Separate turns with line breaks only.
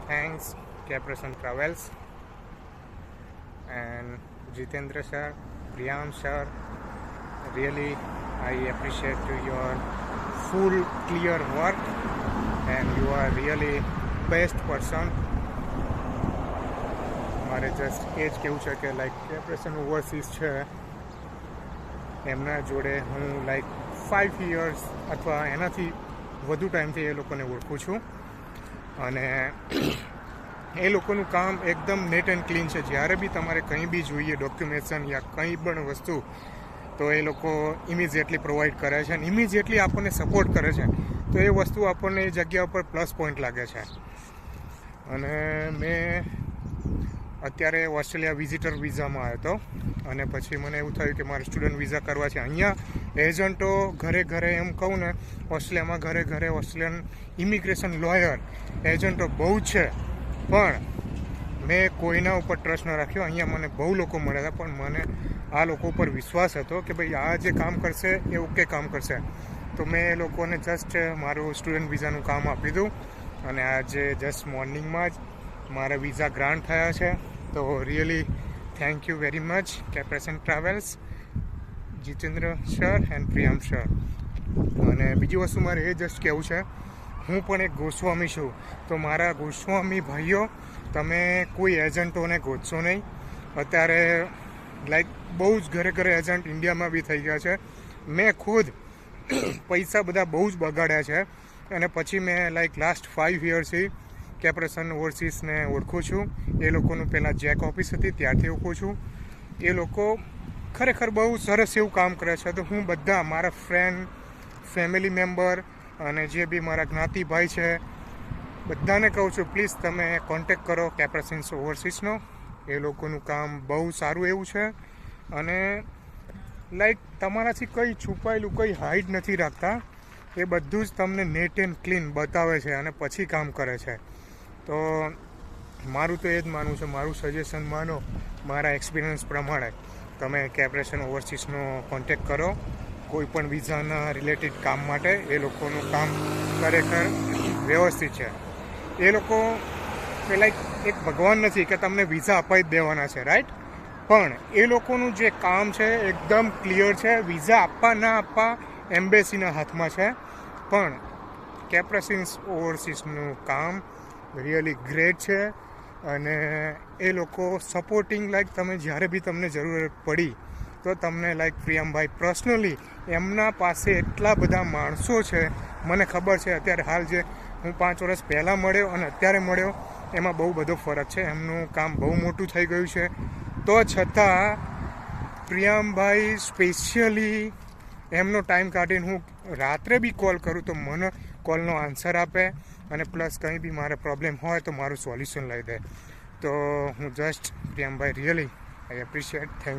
Thanks, Capresson Travels and Jitendra sir, Priyam sir. Really, I appreciate your full clear work, and you are really best person. મારે just એ જ કહેવું છે કે like કેપ્રેશન overseas છે એમના જોડે હું લાઈક 5 years અથવા એનાથી વધુ ટાઈમથી એ લોકોને ઓળખું છું અને એ લોકોનું કામ એકદમ નેટ એન્ડ ક્લીન છે. જ્યારે બી તમારે કંઈ બી જોઈએ ડોક્યુમેન્ટેશન યા કંઈ પણ વસ્તુ તો એ લોકો ઇમિજિએટલી પ્રોવાઈડ કરે છે અને ઇમિજિએટલી આપણને સપોર્ટ કરે છે. તો એ વસ્તુ આપણને એ જગ્યા ઉપર પ્લસ પોઈન્ટ લાગે છે. અને મેં અત્યારે ઓસ્ટ્રેલિયા વિઝિટર વિઝામાં આવ્યો હતો અને પછી મને એવું થયું કે મારે સ્ટુડન્ટ વિઝા કરવા છે. અહીંયા એજન્ટો ઘરે ઘરે એમ કહું ને ઓસ્ટ્રેલિયામાં ઘરે ઘરે ઓસ્ટ્રેલિયન ઇમિગ્રેશન લોયર એજન્ટો બહુ જ છે, પણ મેં કોઈના ઉપર ટ્રસ્ટ ન રાખ્યો. અહીંયા મને બહુ લોકો મળ્યા હતા, પણ મને આ લોકો ઉપર વિશ્વાસ હતો કે ભાઈ આ જે કામ કરશે એ ઓકે કામ કરશે. તો મેં એ લોકોને જસ્ટ મારું સ્ટુડન્ટ વિઝાનું કામ આપી દીધું અને આજે જસ્ટ મોર્નિંગમાં જ મારા વિઝા ગ્રાન્ટ થયા છે. તો really thank you very much કેપ્રેશન travels, Jitendra sir and Priyam sir. અને બીજી વસ્તુ મારે એ જસ્ટ કહેવું છે, હું પણ એક ગોસ્વામી છું. તો મારા ગોસ્વામી ભાઈઓ, તમે કોઈ એજન્ટોને ગોતશો નહીં. અત્યારે લાઈક બહુ જ ઘરે ઘરે એજન્ટ ઇન્ડિયામાં બી થઈ ગયા છે. મેં ખુદ પૈસા બધા બહુ જ બગાડ્યા છે અને પછી મેં લાઈક લાસ્ટ 5 yearsથી કેપ્રેશન ઓવરસીઝને ઓળખું છું. એ લોકોનું પહેલાં જેક ઓફિસ હતી ત્યારથી ઓળખું છું. એ લોકો ખરેખર બહુ સરસ એવું કામ કરે છે. તો હું બધા મારા ફ્રેન્ડ, ફેમિલી મેમ્બર અને જે બી મારા જ્ઞાતિભાઈ છે બધાને કહું છું, પ્લીઝ તમે કોન્ટેક્ટ કરો કેપ્રેશન ઓવરસીઝનો. એ લોકોનું કામ બહુ સારું એવું છે અને લાઈક તમારાથી કંઈ છુપાયેલું કંઈ હાઈડ નથી રાખતા. એ બધું જ તમને નેટ એન્ડ ક્લીન બતાવે છે અને પછી કામ કરે છે. તો મારું તો એ જ માનવું છે, મારું સજેશન માનો મારા એક્સપિરિયન્સ પ્રમાણે તમે કેપ્રેશન ઓવરસીઝનો કોન્ટેક્ટ કરો કોઈ પણ વિઝાના રિલેટેડ કામ માટે. એ લોકોનું કામ ખરેખર વ્યવસ્થિત છે. એ લોકો લાઈક એક ભગવાન નથી કે તમને વિઝા અપાઈ જ દેવાના છે, રાઈટ? પણ એ લોકોનું જે કામ છે એકદમ ક્લિયર છે. વિઝા આપવા ના આપવા એમ્બેસીના હાથમાં છે, પણ કેપ્રેશન ઓવરસીઝનું કામ રિયલી ગ્રેટ છે. અને એ લોકો સપોર્ટિંગ, લાઈક તમે જ્યારે બી તમને જરૂરત પડી તો તમને લાઈક પ્રિયમભાઈ પર્સનલી એમના પાસે એટલા બધા માણસો છે. મને ખબર છે અત્યારે હાલ જે હું 5 વર્ષ પહેલાં મળ્યો અને અત્યારે મળ્યો એમાં બહુ બધો ફરક છે. એમનું કામ બહુ મોટું થઈ ગયું છે. તો છતાં પ્રિયમભાઈ સ્પેશિયલી એમનો ટાઈમ કાઢીને હું રાત્રે બી કોલ કરું તો મને કોલનો આન્સર આપે અને પ્લસ કંઈ બી મારે પ્રોબ્લેમ હોય તો મારું સોલ્યુશન લઈ દે. તો હું જસ્ટ પ્રિયમભાઈ રિયલી આઈ એપ્રિશિએટ. થેન્ક